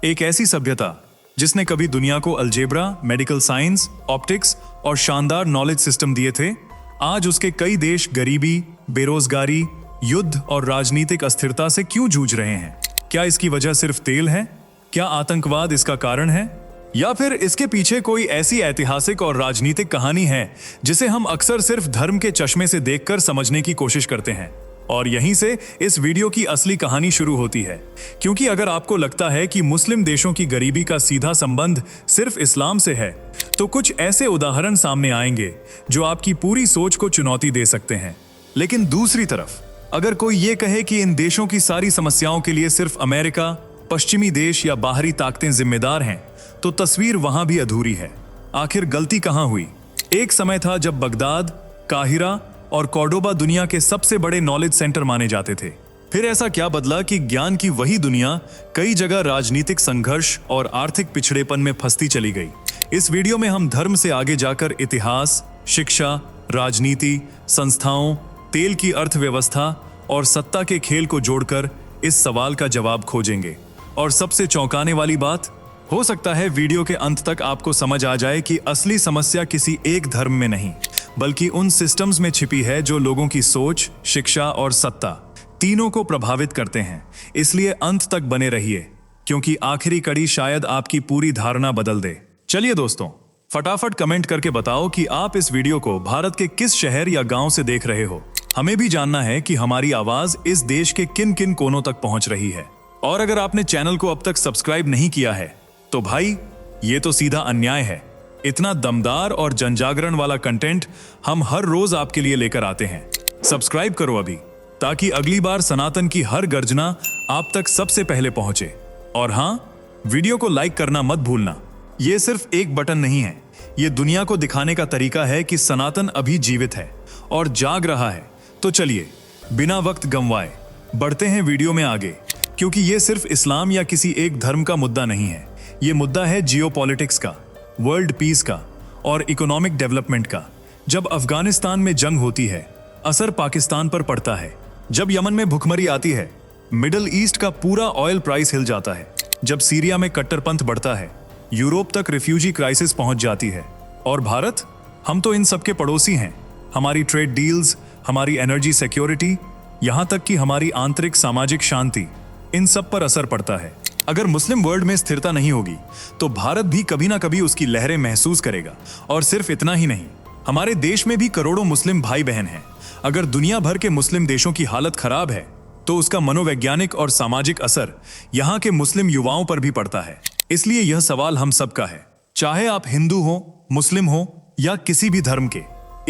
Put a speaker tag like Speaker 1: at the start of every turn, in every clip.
Speaker 1: एक ऐसी सभ्यता जिसने कभी दुनिया को अलजेब्रा, मेडिकल साइंस, ऑप्टिक्स और शानदार नॉलेज सिस्टम दिए थे, आज उसके कई देश गरीबी, बेरोजगारी, युद्ध और राजनीतिक अस्थिरता से क्यों जूझ रहे हैं? क्या इसकी वजह सिर्फ तेल है? क्या आतंकवाद इसका कारण है? या फिर इसके पीछे कोई ऐसी ऐतिहासिक और राजनीतिक कहानी है जिसे हम अक्सर सिर्फ धर्म के चश्मे से देखकर समझने की कोशिश करते हैं? और यहीं से इस वीडियो की असली कहानी शुरू होती है, क्योंकि अगर आपको लगता है कि मुस्लिम देशों की गरीबी का सीधा संबंध सिर्फ इस्लाम से है, तो कुछ ऐसे उदाहरण सामने आएंगे जो आपकी पूरी सोच को चुनौती दे सकते हैं। लेकिन दूसरी तरफ, अगर कोई ये कहे कि इन देशों की सारी समस्याओं के लिए सिर्फ अमेरिका, पश्चिमी देश या बाहरी ताकतें जिम्मेदार हैं, तो तस्वीर वहां भी अधूरी है। आखिर गलती कहां हुई? एक समय था जब बगदाद, काहिरा और कॉर्डोबा दुनिया के सबसे बड़े नॉलेज सेंटर माने जाते थे। फिर ऐसा क्या बदला कि ज्ञान की वही दुनिया कई जगह राजनीतिक संघर्ष और आर्थिक पिछड़ेपन में फंसती चली गई। इस वीडियो में हम धर्म से आगे जाकर इतिहास, शिक्षा, राजनीति, संस्थाओं, तेल की अर्थव्यवस्था और सत्ता के खेल को जोड़कर इस सवाल का जवाब खोजेंगे। और सबसे चौंकाने वाली बात, हो सकता है वीडियो के अंत तक आपको समझ आ जाए कि असली समस्या किसी एक धर्म में नहीं, बल्कि उन सिस्टम्स में छिपी है जो लोगों की सोच, शिक्षा और सत्ता तीनों को प्रभावित करते हैं। इसलिए अंत तक बने रहिए, क्योंकि आखिरी कड़ी शायद आपकी पूरी धारणा बदल दे। चलिए दोस्तों, फटाफट कमेंट करके बताओ कि आप इस वीडियो को भारत के किस शहर या गांव से देख रहे हो। हमें भी जानना है कि हमारी आवाज इस देश के किन किन कोनों तक पहुंच रही है। और अगर आपने चैनल को अब तक सब्सक्राइब नहीं किया है, तो भाई ये तो सीधा अन्याय है। इतना दमदार और जनजागरण वाला कंटेंट हम हर रोज आपके लिए लेकर आते हैं। सब्सक्राइब करो अभी, ताकि अगली बार सनातन की हर गर्जना आप तक सबसे पहले पहुंचे। और हाँ, वीडियो को लाइक करना मत भूलना। ये सिर्फ एक बटन नहीं है, ये दुनिया को दिखाने का तरीका है कि सनातन अभी जीवित है और जाग रहा है। तो चलिए, बिना वक्त गंवाए बढ़ते हैं वीडियो में आगे, क्योंकि ये सिर्फ इस्लाम या किसी एक धर्म का मुद्दा नहीं है। ये मुद्दा है जियोपॉलिटिक्स का, वर्ल्ड पीस का और इकोनॉमिक डेवलपमेंट का। जब अफगानिस्तान में जंग होती है, असर पाकिस्तान पर पड़ता है। जब यमन में भुखमरी आती है, मिडिल ईस्ट का पूरा ऑयल प्राइस हिल जाता है। जब सीरिया में कट्टरपंथ बढ़ता है, यूरोप तक रिफ्यूजी क्राइसिस पहुंच जाती है। और भारत, हम तो इन सबके पड़ोसी हैं। हमारी ट्रेड डील्स, हमारी एनर्जी सिक्योरिटी, यहां तक कि हमारी आंतरिक सामाजिक शांति, इन सब पर असर पड़ता है। अगर मुस्लिम वर्ल्ड में स्थिरता नहीं होगी, तो भारत भी कभी ना कभी उसकी लहरें महसूस करेगा। और सिर्फ इतना ही नहीं, हमारे देश में भी करोड़ों मुस्लिम भाई बहन हैं। अगर दुनिया भर के मुस्लिम देशों की हालत खराब है, तो उसका मनोवैज्ञानिक और सामाजिक असर यहाँ के मुस्लिम युवाओं पर भी पड़ता है। इसलिए यह सवाल हम सबका है, चाहे आप हिंदू हो, मुस्लिम हो या किसी भी धर्म के।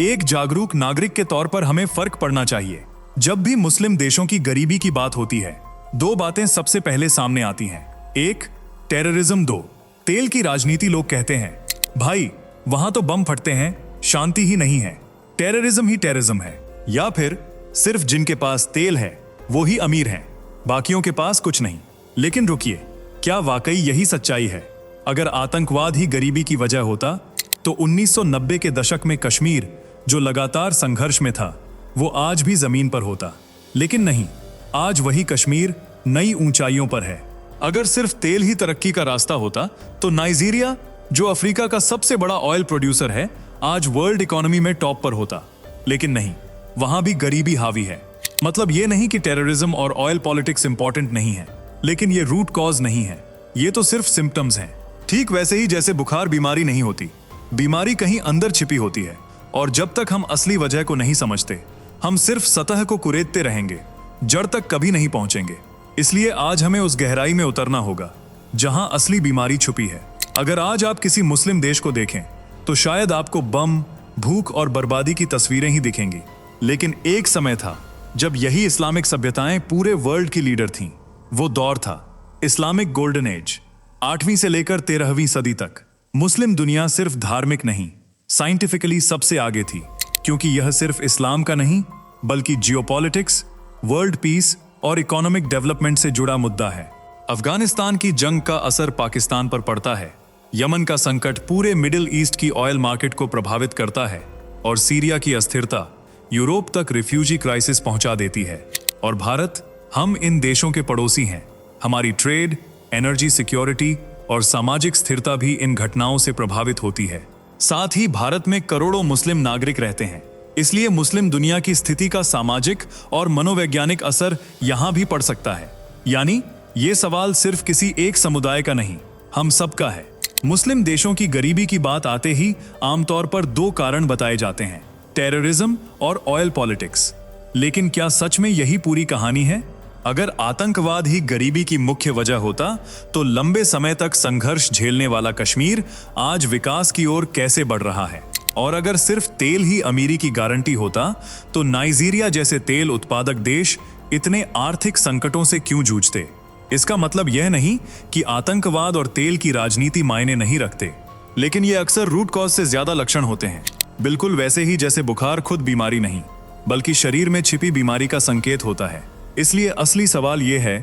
Speaker 1: एक जागरूक नागरिक के तौर पर हमें फर्क पड़ना चाहिए। जब भी मुस्लिम देशों की गरीबी की बात होती है, दो बातें सबसे पहले सामने आती हैं। एक, टेररिज्म। दो, तेल की राजनीति। लोग कहते हैं, भाई वहां तो बम फटते हैं, शांति ही नहीं है, टेररिज्म ही टेररिज्म है। या फिर सिर्फ जिनके पास तेल है वो ही अमीर हैं, बाकियों के पास कुछ नहीं। लेकिन रुकिए, क्या वाकई यही सच्चाई है? अगर आतंकवाद ही गरीबी की वजह होता, तो 1990 के दशक में कश्मीर, जो लगातार संघर्ष में था, वो आज भी जमीन पर होता। लेकिन नहीं, आज वही कश्मीर नई ऊंचाइयों पर है। अगर सिर्फ तेल ही तरक्की का रास्ता होता, तो नाइजीरिया, जो अफ्रीका का सबसे बड़ा ऑयल प्रोड्यूसर है, आज वर्ल्ड इकोनॉमी में टॉप पर होता। लेकिन नहीं, वहां भी गरीबी हावी है। मतलब ये नहीं कि टेररिज्म और ऑयल पॉलिटिक्स इंपॉर्टेंट नहीं है, लेकिन ये रूट कॉज नहीं है, ये तो सिर्फ सिम्टम्स हैं। ठीक वैसे ही जैसे बुखार बीमारी नहीं होती, बीमारी कहीं अंदर छिपी होती है। और जब तक हम असली वजह को नहीं समझते, हम सिर्फ सतह को कुरेदते रहेंगे, जड़ तक कभी नहीं पहुंचेंगे। इसलिए आज हमें उस गहराई में उतरना होगा जहां असली बीमारी छुपी है। अगर आज आप किसी मुस्लिम देश को देखें, तो शायद आपको बम, भूख और बर्बादी की तस्वीरें ही दिखेंगी। लेकिन एक समय था जब यही इस्लामिक सभ्यताएं पूरे वर्ल्ड की लीडर थीं। वो दौर था इस्लामिक गोल्डन एज। 8वीं से लेकर 13वीं सदी तक मुस्लिम दुनिया सिर्फ धार्मिक नहीं, साइंटिफिकली सबसे आगे थी। क्योंकि यह सिर्फ इस्लाम का नहीं, बल्कि जियोपॉलिटिक्स, वर्ल्ड पीस और इकोनॉमिक डेवलपमेंट से जुड़ा मुद्दा है। अफगानिस्तान की जंग का असर पाकिस्तान पर पड़ता है। यमन का संकट पूरे मिडिल ईस्ट की ऑयल मार्केट को प्रभावित करता है। और सीरिया की अस्थिरता यूरोप तक रिफ्यूजी क्राइसिस पहुंचा देती है। और भारत, हम इन देशों के पड़ोसी हैं। हमारी ट्रेड, एनर्जी सिक्योरिटी और सामाजिक स्थिरता भी इन घटनाओं से प्रभावित होती है। साथ ही भारत में करोड़ों मुस्लिम नागरिक रहते हैं, इसलिए मुस्लिम दुनिया की स्थिति का सामाजिक और मनोवैज्ञानिक असर यहां भी पड़ सकता है। यानी ये सवाल सिर्फ किसी एक समुदाय का नहीं, हम सबका है। मुस्लिम देशों की गरीबी की बात आते ही आमतौर पर दो कारण बताए जाते हैं, टेररिज्म और ऑयल पॉलिटिक्स। लेकिन क्या सच में यही पूरी कहानी है? अगर आतंकवाद ही गरीबी की मुख्य वजह होता तो लंबे समय तक संघर्ष झेलने वाला कश्मीर आज विकास की ओर कैसे बढ़ रहा है? और अगर सिर्फ तेल ही अमीरी की गारंटी होता तो नाइजीरिया जैसे तेल उत्पादक देश इतने आर्थिक संकटों से क्यों जूझते? इसका मतलब यह नहीं कि आतंकवाद और तेल की राजनीति मायने नहीं रखते, लेकिन ये अक्सर रूट कॉज से ज्यादा लक्षण होते हैं। बिल्कुल वैसे ही जैसे बुखार खुद बीमारी नहीं, बल्कि शरीर में छिपी बीमारी का संकेत होता है। इसलिए असली सवाल यह है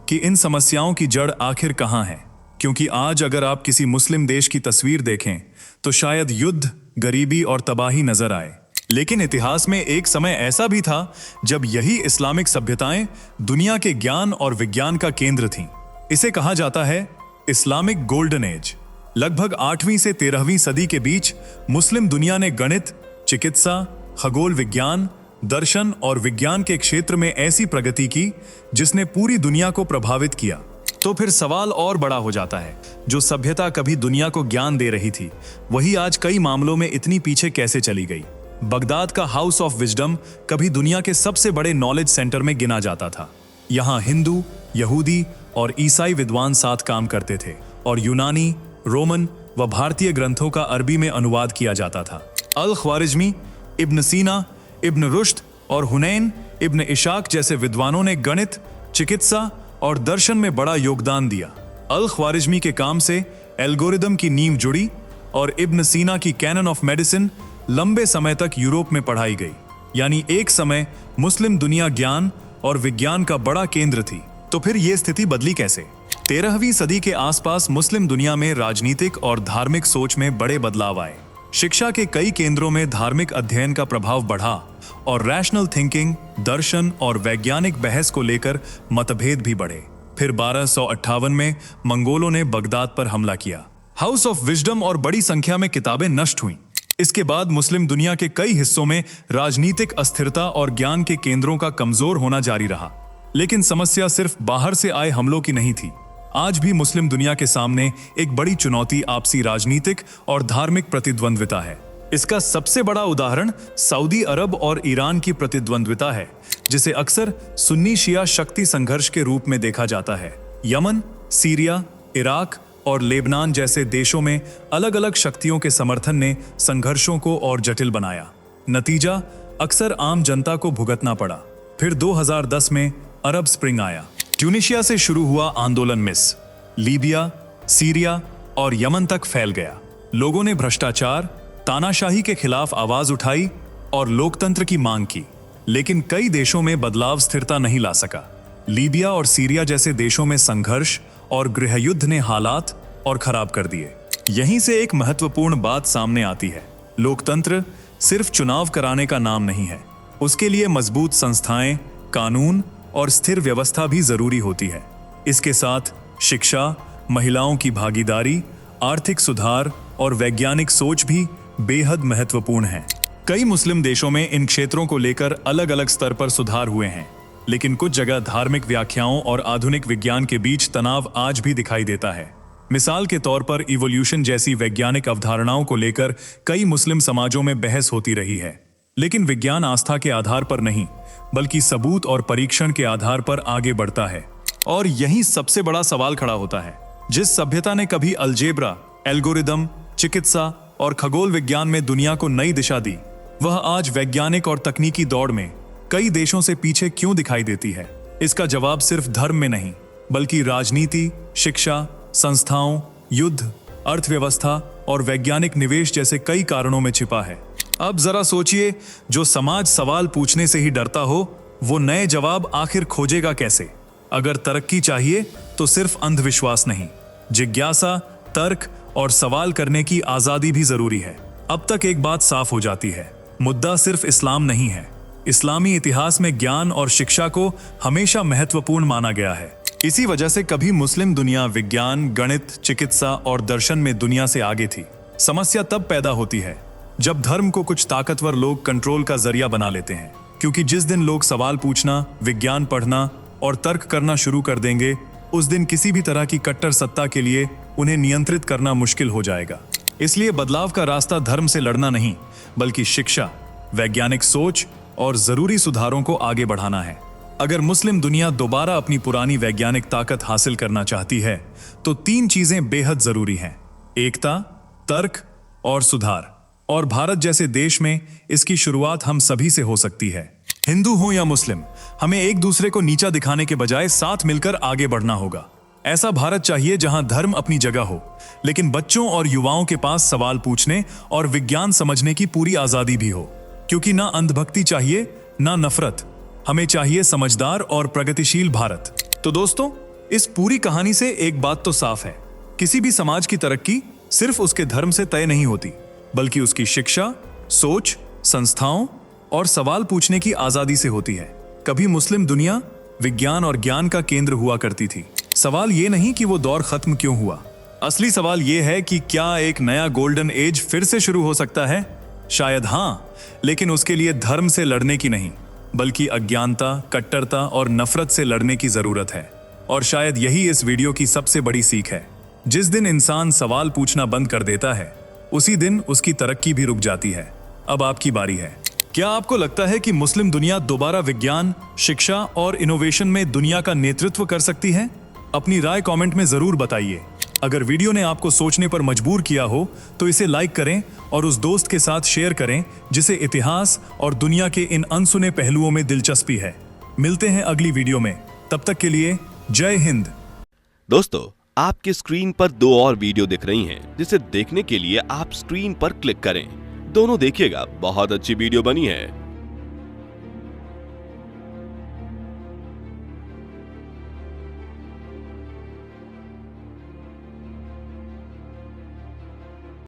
Speaker 1: कि इन समस्याओं की जड़ आखिर कहां है? क्योंकि आज अगर आप किसी मुस्लिम देश की तस्वीर देखें तो शायद युद्ध, गरीबी और तबाही नजर आए। लेकिन इतिहास में एक समय ऐसा भी था जब यही इस्लामिक सभ्यताएं दुनिया के ज्ञान और विज्ञान का केंद्र थीं। इसे कहा जाता है इस्लामिक गोल्डन एज। लगभग 8वीं से 13वीं सदी के बीच मुस्लिम दुनिया ने गणित, चिकित्सा, खगोल विज्ञान, दर्शन और विज्ञान के क्षेत्र में ऐसी प्रगति की जिसने पूरी दुनिया को प्रभावित किया। तो फिर सवाल और बड़ा हो जाता है, जो सभ्यता कभी दुनिया को ज्ञान दे रही थी, वही आज कई मामलों में इतनी पीछे कैसे चली गई? बगदाद का हाउस ऑफ विजडम कभी दुनिया के सबसे बड़े नॉलेज सेंटर में गिना जाता था। यहाँ हिंदू, यहूदी और ईसाई विद्वान साथ काम करते थे और यूनानी, रोमन व भारतीय ग्रंथों का अरबी में अनुवाद किया जाता था। अल ख्वारिज्मी, इब्न सीना, इब्न रुश्द और हुनैन इब्न इशाक जैसे विद्वानों ने गणित, चिकित्सा और दर्शन में बड़ा योगदान दिया। अल ख्वारिज्मी के काम से एल्गोरिदम की नींव जुड़ी और इब्न सीना की कैनन ऑफ मेडिसिन लंबे समय तक यूरोप में पढ़ाई गई। यानी एक समय मुस्लिम दुनिया ज्ञान और विज्ञान का बड़ा केंद्र थी। तो फिर यह स्थिति बदली कैसे? 13वीं सदी के आसपास मुस्लिम दुनिया में राजनीतिक और धार्मिक सोच में बड़े बदलाव आए। शिक्षा के कई केंद्रों में धार्मिक अध्ययन का प्रभाव बढ़ा और रैशनल थिंकिंग, दर्शन और वैज्ञानिक बहस को लेकर मतभेद भी बढ़े। फिर 1258 में मंगोलों ने बगदाद पर हमला किया। हाउस ऑफ विजडम और बड़ी संख्या में किताबें नष्ट हुईं। इसके बाद मुस्लिम दुनिया के कई हिस्सों में राजनीतिक अस्थिरता और ज्ञान के केंद्रों का कमजोर होना जारी रहा। लेकिन समस्या सिर्फ बाहर से आए हमलों की नहीं थी। आज भी मुस्लिम दुनिया के सामने एक बड़ी चुनौती आपसी राजनीतिक और धार्मिक प्रतिद्वंद्विता है। इसका सबसे बड़ा उदाहरण सऊदी अरब और ईरान की प्रतिद्वंद्विता है, जिसे अक्सर सुन्नी शिया शक्ति संघर्ष के रूप में देखा जाता है। यमन, सीरिया, इराक और लेबनान जैसे देशों में अलग अलग शक्तियों के समर्थन ने संघर्षों को और जटिल बनाया। नतीजा अक्सर आम जनता को भुगतना पड़ा। फिर 2010 में अरब स्प्रिंग आया। ट्यूनिशिया से शुरू हुआ आंदोलन मिस्र, लीबिया, सीरिया और यमन तक फैल गया। लोगों ने भ्रष्टाचार, तानाशाही के खिलाफ आवाज उठाई और लोकतंत्र की मांग की। लेकिन कई देशों में बदलाव स्थिरता नहीं ला सका। लीबिया और सीरिया जैसे देशों में संघर्ष और गृहयुद्ध ने हालात और खराब कर दिए। यहीं से एक महत्वपूर्ण बात सामने आती है। लोकतंत्र सिर्फ चुनाव कराने का नाम नहीं है। उसके लिए मजबूत संस्थाएं, कानून और स्थिर व्यवस्था भी जरूरी होती है। इसके साथ शिक्षा, महिलाओं की भागीदारी, आर्थिक सुधार और वैज्ञानिक सोच भी बेहद महत्वपूर्ण है। कई मुस्लिम देशों में इन क्षेत्रों को लेकर अलग अलग स्तर पर सुधार हुए हैं, लेकिन कुछ जगह धार्मिक व्याख्याओं और आधुनिक विज्ञान के बीच तनाव आज भी दिखाई देता है। मिसाल के तौर पर इवोल्यूशन जैसी वैज्ञानिक अवधारणाओं को लेकर कई मुस्लिम समाजों में बहस होती रही है, लेकिन विज्ञान आस्था के आधार पर नहीं, बल्कि सबूत और परीक्षण के आधार पर आगे बढ़ता है। और यही सबसे बड़ा सवाल खड़ा होता है। जिस सभ्यता ने कभी अलजेब्रा, एल्गोरिदम, चिकित्सा और खगोल विज्ञान में दुनिया को नई दिशा दी, वह आज वैज्ञानिक और तकनीकी दौड़ में कई देशों से पीछे क्यों दिखाई देती है? इसका जवाब सिर्फ धर्म में नहीं, बल्कि राजनीति, शिक्षा, संस्थाओं, युद्ध, अर्थव्यवस्था और वैज्ञानिक निवेश जैसे कई कारणों में छिपा है। अब जरा सोचिए, जो समाज सवाल पूछने से ही डरता हो, वो नए जवाब आखिर खोजेगा कैसे? अगर तरक्की चाहिए तो सिर्फ अंधविश्वास नहीं, जिज्ञासा, तर्क और सवाल करने की आजादी भी जरूरी है। अब तक एक बात साफ हो जाती है, मुद्दा सिर्फ इस्लाम नहीं है, इस्लामी इतिहास में ज्ञान और शिक्षा को हमेशा महत्वपूर्ण माना गया है। इसी वजह से कभी मुस्लिम दुनिया विज्ञान, गणित, चिकित्सा और दर्शन में दुनिया से आगे थी। समस्या तब पैदा होती है जब धर्म को कुछ ताकतवर लोग कंट्रोल का जरिया बना लेते हैं, क्योंकि जिस दिन लोग सवाल पूछना, विज्ञान पढ़ना और तर्क करना शुरू कर देंगे, उस दिन किसी भी तरह की कट्टर सत्ता के लिए उन्हें नियंत्रित करना मुश्किल हो जाएगा। इसलिए बदलाव का रास्ता धर्म से लड़ना नहीं, बल्कि शिक्षा, वैज्ञानिक सोच और जरूरी सुधारों को आगे बढ़ाना है। अगर मुस्लिम दुनिया दोबारा अपनी पुरानी वैज्ञानिक ताकत हासिल करना चाहती है तो 3 चीजें बेहद जरूरी हैं: एकता, तर्क और सुधार। और भारत जैसे देश में इसकी शुरुआत हम सभी से हो सकती है। हिंदू हो या मुस्लिम, हमें एक दूसरे को नीचा दिखाने के बजाय साथ मिलकर आगे बढ़ना होगा। ऐसा भारत चाहिए जहां धर्म अपनी जगह हो, लेकिन बच्चों और युवाओं के पास सवाल पूछने और विज्ञान समझने की पूरी आजादी भी हो। क्योंकि ना अंधभक्ति चाहिए, ना नफरत, हमें चाहिए समझदार और प्रगतिशील भारत। तो दोस्तों, इस पूरी कहानी से एक बात तो साफ है, किसी भी समाज की तरक्की सिर्फ उसके धर्म से तय नहीं होती, बल्कि उसकी शिक्षा, सोच, संस्थाओं और सवाल पूछने की आजादी से होती है। कभी मुस्लिम दुनिया विज्ञान और ज्ञान का केंद्र हुआ करती थी। सवाल ये नहीं कि वो दौर खत्म क्यों हुआ, असली सवाल ये है कि क्या एक नया गोल्डन एज फिर से शुरू हो सकता है? शायद हाँ, लेकिन उसके लिए धर्म से लड़ने की नहीं, बल्कि अज्ञानता, कट्टरता और नफरत से लड़ने की जरूरत है। और शायद यही इस वीडियो की सबसे बड़ी सीख है। जिस दिन इंसान सवाल पूछना बंद कर देता है, उसी दिन उसकी तरक्की भी रुक जाती है। अब आपकी बारी है। क्या आपको लगता है कि मुस्लिम दुनिया दोबारा विज्ञान, शिक्षा और इनोवेशन में दुनिया का नेतृत्व कर सकती है? अपनी राय कमेंट में जरूर बताइए। अगर वीडियो ने आपको सोचने पर मजबूर किया हो तो इसे लाइक करें और उस दोस्त के साथ शेयर करें जिसे इतिहास और दुनिया के इन अनसुने पहलुओं में दिलचस्पी है। मिलते हैं अगली वीडियो में, तब तक के लिए जय हिंद।
Speaker 2: दोस्तों, आपकी स्क्रीन पर 2 और वीडियो दिख रही हैं, जिसे देखने के लिए आप स्क्रीन पर क्लिक करें। दोनों देखिएगा, बहुत अच्छी वीडियो बनी है।